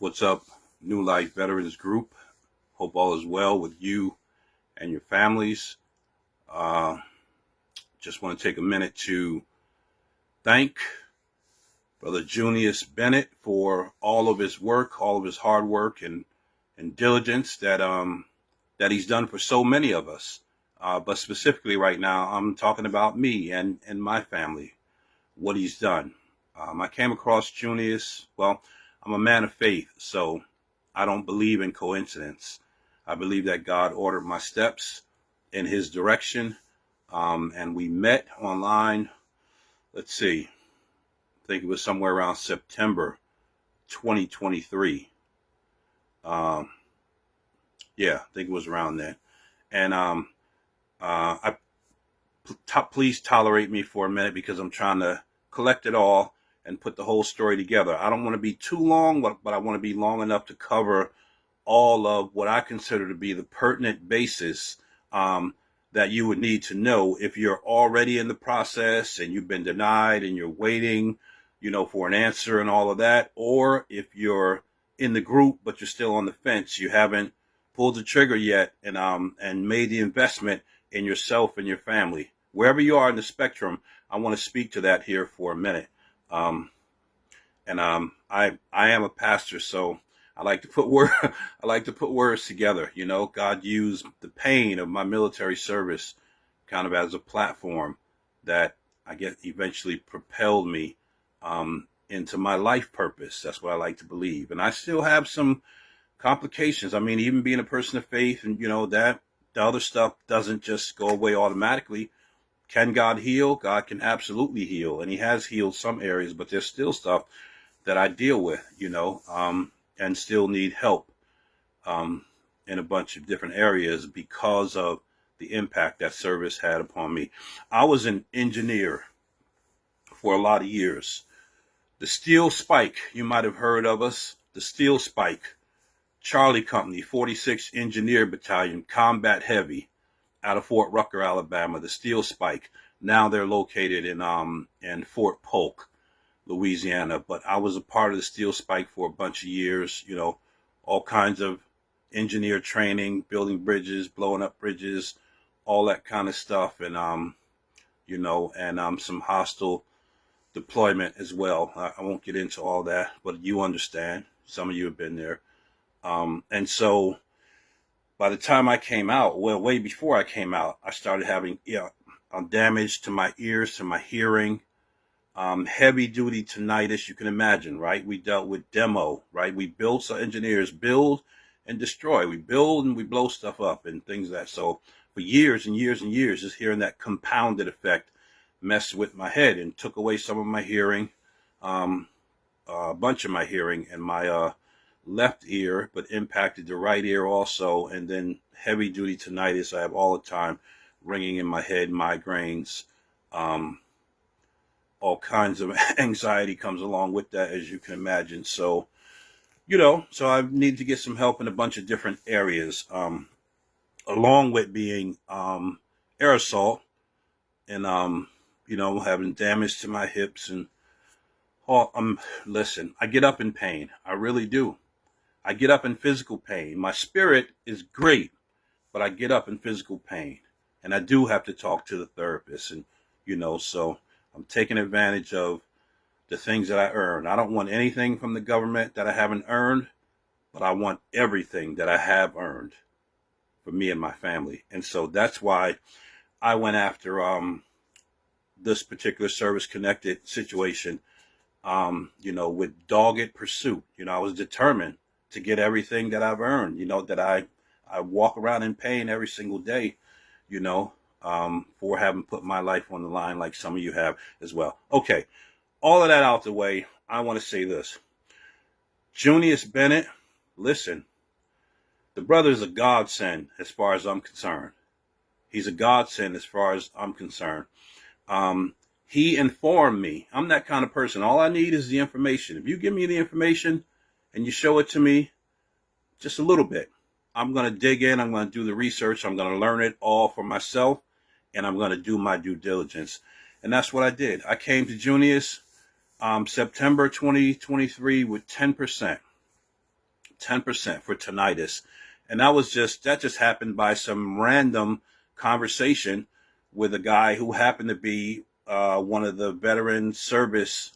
What's up, New Life Veterans Group? Hope all is well with you and your families. Uh, just want to take a minute to thank Brother Junius Bennett for all of his work, all of his hard work and diligence that he's done for so many of us. But specifically right now, I'm talking about me and my family, what he's done. I came across Junius. Well, I'm a man of faith, so I don't believe in coincidence. I believe that God ordered my steps in his direction. And we met online. Let's see. I think it was somewhere around September 2023. Yeah, I think it was around then. And please tolerate me for a minute because I'm trying to collect it all and put the whole story together. I don't want to be too long, but I want to be long enough to cover all of what I consider to be the pertinent basis that you would need to know if you're already in the process and you've been denied and you're waiting, for an answer and all of that, or if you're in the group but you're still on the fence, you haven't pulled the trigger yet and made the investment in yourself and your family. Wherever you are in the spectrum, I want to speak to that here for a minute. I am a pastor, so I like to put words together. God used the pain of my military service kind of as a platform that I guess eventually propelled me into my life purpose. That's what I like to believe. And I still have some complications. I mean, even being a person of faith and, that the other stuff doesn't just go away automatically. Can God heal? God can absolutely heal. And he has healed some areas, but there's still stuff that I deal with, and still need help in a bunch of different areas because of the impact that service had upon me. I was an engineer for a lot of years. The Steel Spike, you might have heard of us. The Steel Spike, Charlie Company, 46th Engineer Battalion, Combat Heavy, out of Fort Rucker, Alabama. The Steel Spike. Now they're located in Fort Polk, Louisiana. But I was a part of the Steel Spike for a bunch of years. All kinds of engineer training, building bridges, blowing up bridges, all that kind of stuff, and some hostile deployment as well. I won't get into all that, but you understand. Some of you have been there. And so by the time I came out, well, way before I came out, I started having damage to my ears, to my hearing, heavy duty tinnitus, you can imagine, right? We dealt with demo, right? We build, so engineers build and destroy. We build and we blow stuff up and things like that. So for years and years and years, just hearing that compounded effect messed with my head and took away some of my hearing, a bunch of my hearing in my left ear, but impacted the right ear also. And then heavy duty tinnitus I have all the time, ringing in my head, migraines, all kinds of anxiety comes along with that, as you can imagine. So, so I need to get some help in a bunch of different areas, along with being air assault and, having damage to my hips. And listen, I get up in pain. I really do. I get up in physical pain. My spirit is great, but I get up in physical pain. And I do have to talk to the therapist. And, so I'm taking advantage of the things that I earn. I don't want anything from the government that I haven't earned, but I want everything that I have earned for me and my family. And so that's why I went after this particular service-connected situation, with dogged pursuit. I was determined to get everything that I've earned, that I walk around in pain every single day, for having put my life on the line like some of you have as well. Okay, all of that out the way, I want to say this. Junius Bennett, listen, the brother's a godsend as far as I'm concerned. He's a godsend as far as I'm concerned. He informed me. I'm that kind of person. All I need is the information. If you give me the information and you show it to me just a little bit, I'm going to dig in. I'm going to do the research. I'm going to learn it all for myself, and I'm going to do my due diligence. And that's what I did. I came to Junius September 2023 with 10%. 10% for tinnitus. And that just happened by some random conversation with a guy who happened to be one of the veteran service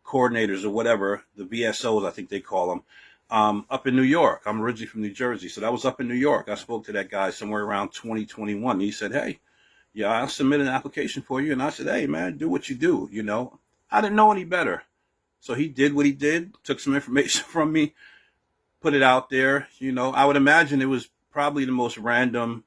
coordinators or whatever, the VSOs, I think they call them, up in New York. I'm originally from New Jersey, so that was up in New York. I spoke to that guy somewhere around 2021. He said, hey, yeah, I'll submit an application for you. And I said, hey, man, do what you do, you know. I didn't know any better. So he did what he did, took some information from me, put it out there. You know, I would imagine it was probably the most random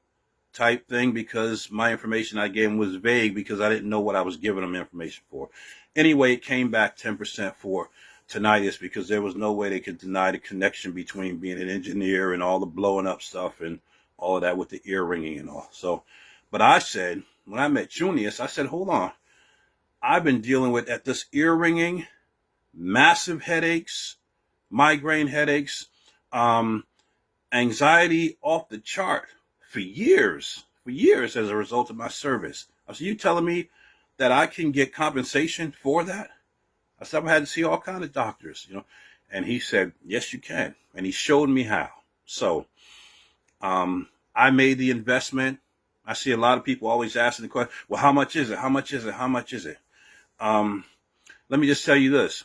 type thing because my information I gave him was vague because I didn't know what I was giving him information for. Anyway, it came back 10% for tinnitus because there was no way they could deny the connection between being an engineer and all the blowing up stuff and all of that with the ear ringing and all. So, but I said, when I met Junius, I said, hold on. I've been dealing with at this ear ringing, massive headaches, migraine headaches, anxiety off the chart for years as a result of my service. I said, you telling me that I can get compensation for that? I said, I had to see all kinds of doctors, you know. And he said, yes, you can. And he showed me how. So I made the investment. I see a lot of people always asking the question, well, how much is it? How much is it? How much is it? Let me just tell you this.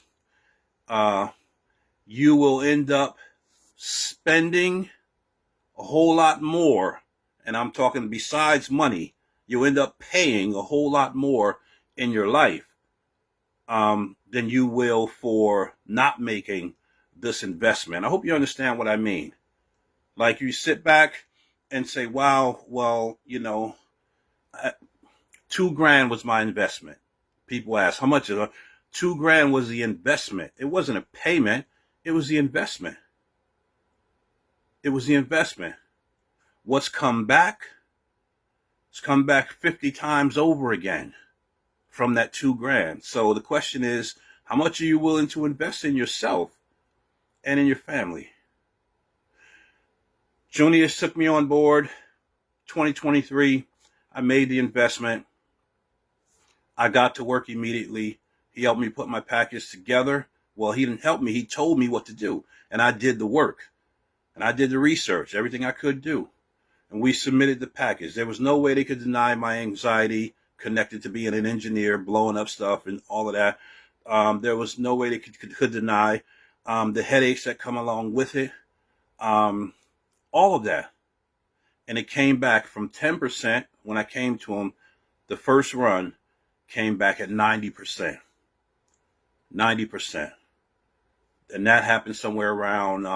You will end up spending a whole lot more, and I'm talking besides money, you end up paying a whole lot more in your life than you will for not making this investment. I hope you understand what I mean. Like you sit back and say, wow, well, you know, $2,000 was my investment. People ask, how much is it? $2,000 was the investment. It wasn't a payment. It was the investment. It was the investment. What's come back? It's come back 50 times over again from that $2,000. So the question is, how much are you willing to invest in yourself and in your family? Junius took me on board 2023. I made the investment. I got to work immediately. He helped me put my package together. Well, he didn't help me. He told me what to do. And I did the work. And I did the research, everything I could do. And we submitted the package. There was no way they could deny my anxiety connected to being an engineer, blowing up stuff and all of that. There was no way they could deny the headaches that come along with it. All of that. And it came back from 10% when I came to him. The first run came back at 90%. 90%. And that happened somewhere around,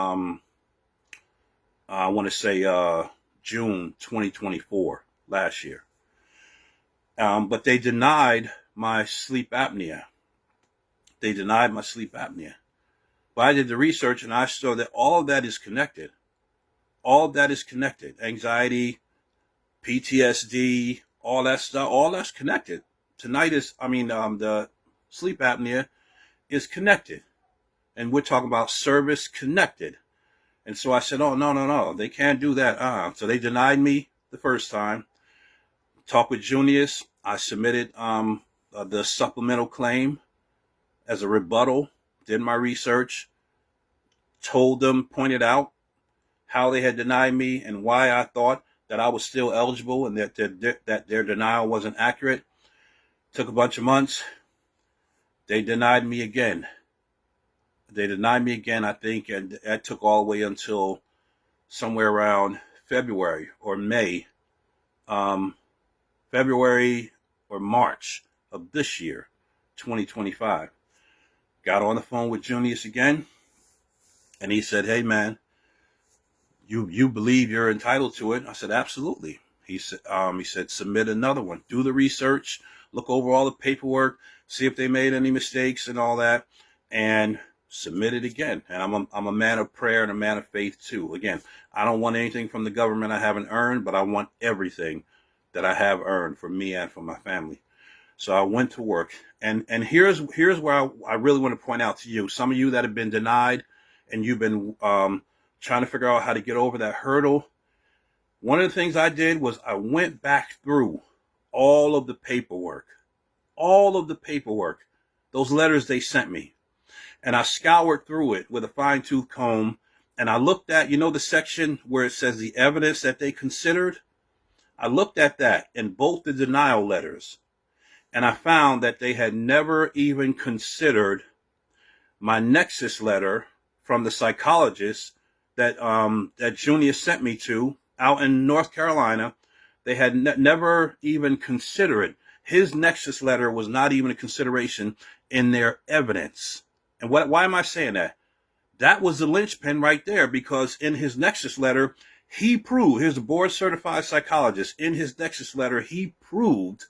I want to say June 2024, last year. But they denied my sleep apnea. They denied my sleep apnea. But I did the research and I saw that all of that is connected. All of that is connected. Anxiety, PTSD, all that stuff, all that's connected. The sleep apnea is connected. And we're talking about service connected. And so I said, oh, no, they can't do that. So they denied me the first time. Talked with Junius. I submitted the supplemental claim as a rebuttal, did my research, told them, pointed out how they had denied me and why I thought that I was still eligible and that their denial wasn't accurate. Took a bunch of months. They denied me again. I think, and that took all the way until somewhere around February or May, February or March of this year, 2025. Got on the phone with Junius again, and he said, hey, man, you believe you're entitled to it? I said, absolutely. He said, submit another one. Do the research, look over all the paperwork, see if they made any mistakes and all that, and submit it again. And I'm a man of prayer and a man of faith too. Again, I don't want anything from the government I haven't earned, but I want everything that I have earned for me and for my family. So I went to work. And here's where I really want to point out to you, some of you that have been denied and you've been trying to figure out how to get over that hurdle. One of the things I did was I went back through all of the paperwork, those letters they sent me. And I scoured through it with a fine-tooth comb, And I looked at, the section where it says the evidence that they considered. I looked at that in both the denial letters, and I found that they had never even considered my nexus letter from the psychologist that Junius sent me to out in North Carolina. They had never even considered it. His nexus letter was not even a consideration in their evidence. And why am I saying that? That was the linchpin right there, because in his nexus letter, he proved, here's a board certified psychologist, in his nexus letter, he proved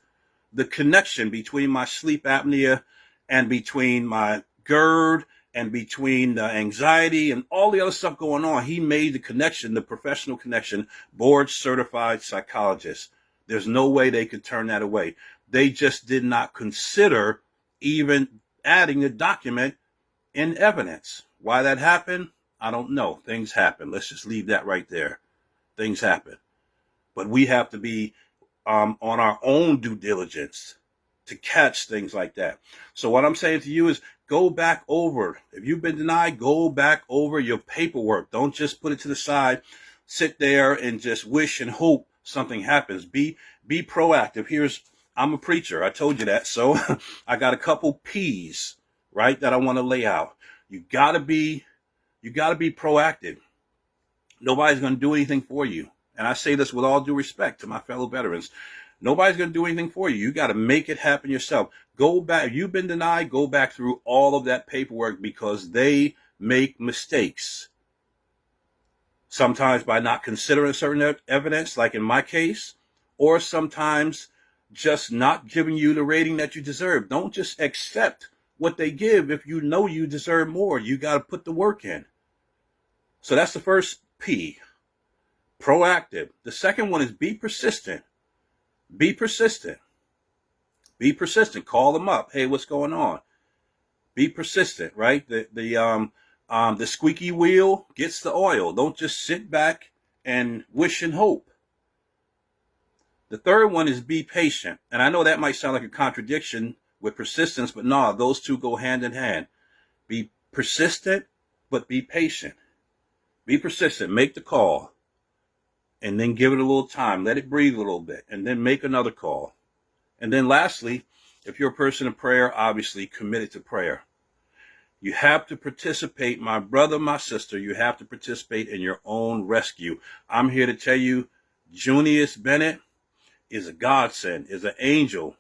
the connection between my sleep apnea and between my GERD and between the anxiety and all the other stuff going on. He made the connection, the professional connection, board certified psychologist. There's no way they could turn that away. They just did not consider even adding the document in evidence. Why that happened, I don't know. Things happen. Let's just leave that right there. Things happen. But we have to be on our own due diligence to catch things like that. So what I'm saying to you is go back over. If you've been denied, go back over your paperwork. Don't just put it to the side, sit there and just wish and hope something happens. Be proactive. I'm a preacher. I told you that. So I got a couple P's, right, that I want to lay out. You gotta be proactive. Nobody's going to do anything for you. And I say this with all due respect to my fellow veterans. Nobody's going to do anything for you. You got to make it happen yourself. Go back. If you've been denied, go back through all of that paperwork, because they make mistakes. Sometimes by not considering certain evidence, like in my case, or sometimes just not giving you the rating that you deserve. Don't just accept what they give if you know you deserve more. You got to put the work in. So that's the first P, proactive. The second one is be persistent. Be persistent. Be persistent. Call them up. Hey, what's going on? Be persistent, right? The squeaky wheel gets the oil. Don't just sit back and wish and hope. The third one is be patient. And I know that might sound like a contradiction with persistence, but no, those two go hand in hand. Be persistent, but be patient. Be persistent. Make the call. And then give it a little time. Let it breathe a little bit. And then make another call. And then lastly, if you're a person of prayer, obviously committed to prayer. You have to participate, my brother, my sister, you have to participate in your own rescue. I'm here to tell you, Junius Bennett is a godsend, is an angel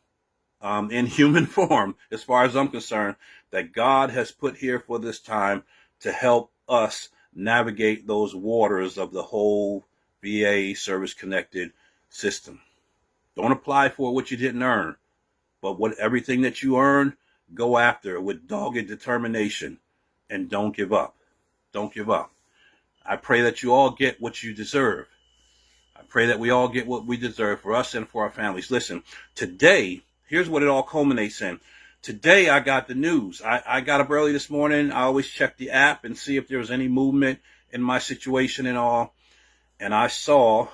in human form, as far as I'm concerned, that God has put here for this time to help us navigate those waters of the whole VA service-connected system. Don't apply for what you didn't earn, but everything that you earn, go after it with dogged determination, and don't give up. Don't give up. I pray that you all get what you deserve. I pray that we all get what we deserve for us and for our families. Listen, today, here's what it all culminates in. Today, I got the news. I got up early this morning. I always check the app and see if there was any movement in my situation and all. And I saw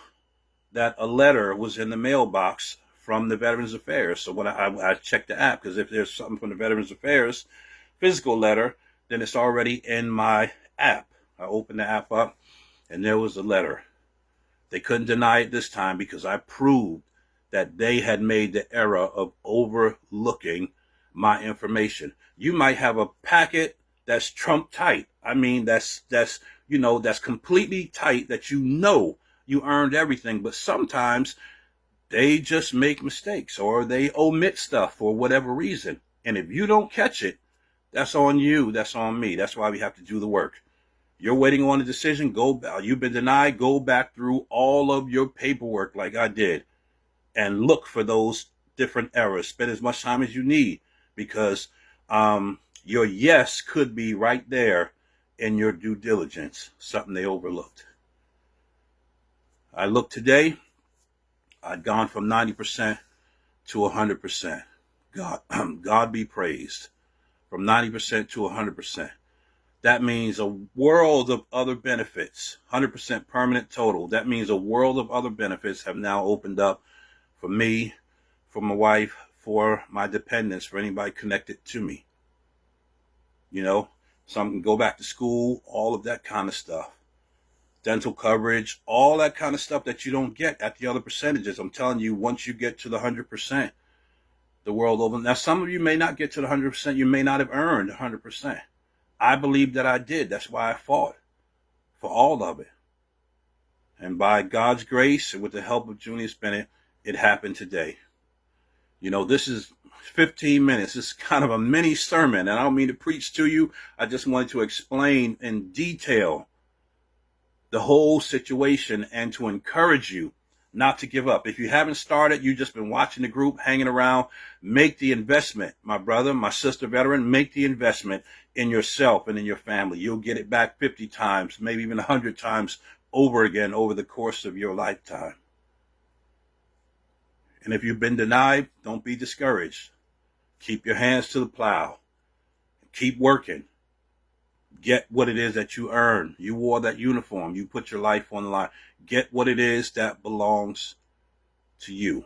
that a letter was in the mailbox from the Veterans Affairs. So when I checked the app, because if there's something from the Veterans Affairs, physical letter, then it's already in my app. I opened the app up, and there was a letter. They couldn't deny it this time because I proved that they had made the error of overlooking my information. You might have a packet that's Trump tight. I mean, that's completely tight, that you earned everything. But sometimes they just make mistakes or they omit stuff for whatever reason. And if you don't catch it, that's on you. That's on me. That's why we have to do the work. You're waiting on a decision. You've been denied. Go back through all of your paperwork like I did and look for those different errors. Spend as much time as you need, because your yes could be right there in your due diligence, something they overlooked. I looked today. I'd gone from 90% to 100%. God be praised. From 90% to 100%. That means a world of other benefits. 100% permanent total. That means a world of other benefits have now opened up for me, for my wife, for my dependents, for anybody connected to me. Some can go back to school, all of that kind of stuff. dental coverage, all that kind of stuff that you don't get at the other percentages. I'm telling you, once you get to the 100%, the world over. Now, some of you may not get to the 100%. You may not have earned 100%. I believe that I did. That's why I fought for all of it. And by God's grace and with the help of Junius Bennett, it happened today. You know, this is 15 minutes. It's kind of a mini sermon, and I don't mean to preach to you. I just wanted to explain in detail the whole situation and to encourage you not to give up. If you haven't started, you've just been watching the group, hanging around, make the investment. My brother, my sister veteran, make the investment in yourself and in your family. You'll get it back 50 times, maybe even 100 times over again over the course of your lifetime. And if you've been denied, don't be discouraged. Keep your hands to the plow. Keep working. Get what it is that you earn. You wore that uniform. You put your life on the line. Get what it is that belongs to you.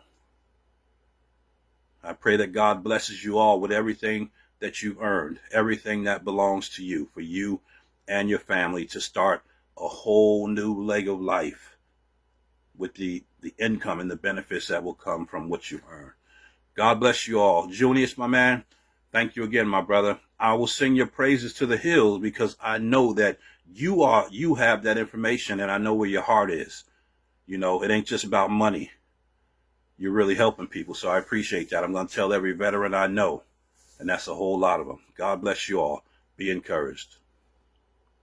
I pray that God blesses you all with everything that you've earned, everything that belongs to you, for you and your family to start a whole new leg of life with the income and the benefits that will come from what you've earned. God bless you all. Junius, my man, thank you again, my brother. I will sing your praises to the hills because I know that you have that information, and I know where your heart is. You know, it ain't just about money. You're really helping people, so I appreciate that. I'm going to tell every veteran I know, and that's a whole lot of them. God bless you all. Be encouraged.